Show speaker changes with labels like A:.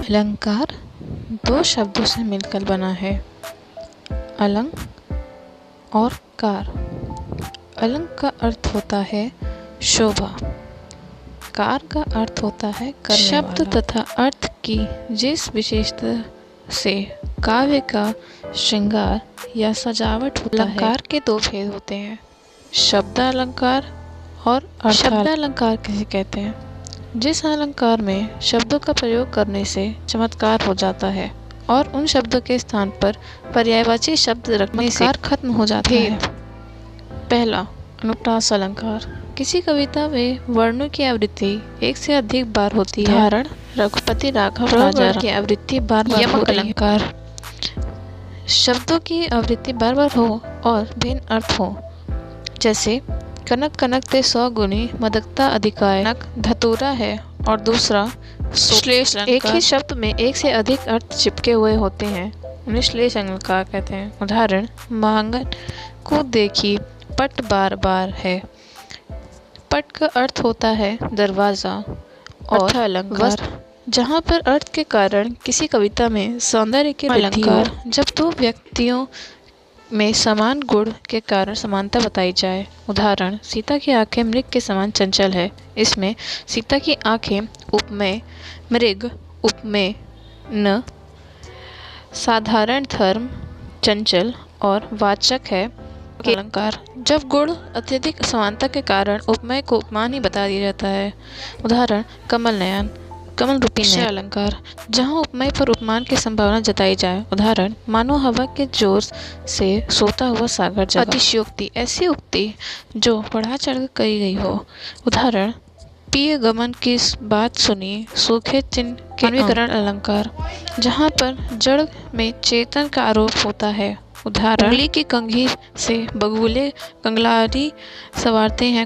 A: अलंकार दो शब्दों से मिलकर बना है, अलंग और कार। अलंग का अर्थ होता है शोभा, कार का अर्थ होता है करने शब्द वाला। तथा अर्थ की जिस विशेषता से काव्य का श्रृंगार या सजावट होता है। अलंकार के दो भेद होते हैं, शब्दालंकार और अर्थालंकार किसे कहते हैं। जिस अलंकार में शब्दों का प्रयोग करने से चमत्कार हो जाता है और उन शब्दों के स्थान पर पर्यायवाची शब्द रखने से खत्म हो जाता है। पहला, अनुप्रास अलंकार। किसी कविता में वर्णों की आवृत्ति एक से अधिक बार होती है। उदाहरण, रघुपति राघव राजा की आवृत्ति बार बार हो रही है। शब्दों की आवृत्ति बार बार हो और भिन्न अर्थ हो, जैसे कनक कनक ते 100 गुनी मदकता अधिकाय। धतूरा है और दूसरा श्लेष। एक ही शब्द में एक से अधिक अर्थ चिपके हुए होते हैं, उन्हें श्लेष अलंकार कहते हैं। उदाहरण, मांगन को देखी पट बार बार है। पट का अर्थ होता है दरवाजा। और अलंकार, जहाँ पर अर्थ के कारण किसी कविता में सौंदर्य की वृद्धि हो। जब दो व्यक्तियों में समान गुण के कारण समानता बताई जाए। उदाहरण, सीता की आंखें मृग के समान चंचल है। इसमें सीता की आंखें उपमेय मृग, उपमेय न, साधारण धर्म, चंचल और वाचक है अलंकार। जब गुण अत्यधिक समानता के कारण उपमेय को उपमान ही बता दिया जाता है। उदाहरण, कमल नयन, कमल रूपी नयन। अलंकार, जहाँ उपमेय पर उपमान की संभावना जताई जाए। उदाहरण, मानो हवा के जोर से सोता हुआ सागर जगा। अतिशयोक्ति, ऐसी उक्ति जो बढ़ा चढ़ कही गई हो। उदाहरण, पिय गमन की बात सुनी सूखे चिन्ह के। अन्वीकरण अलंकार, जहाँ पर जड़ में चेतन का आरोप होता है। उदाहरण, उंगली की कंघी से बगुले कंगलारी संवारते हैं।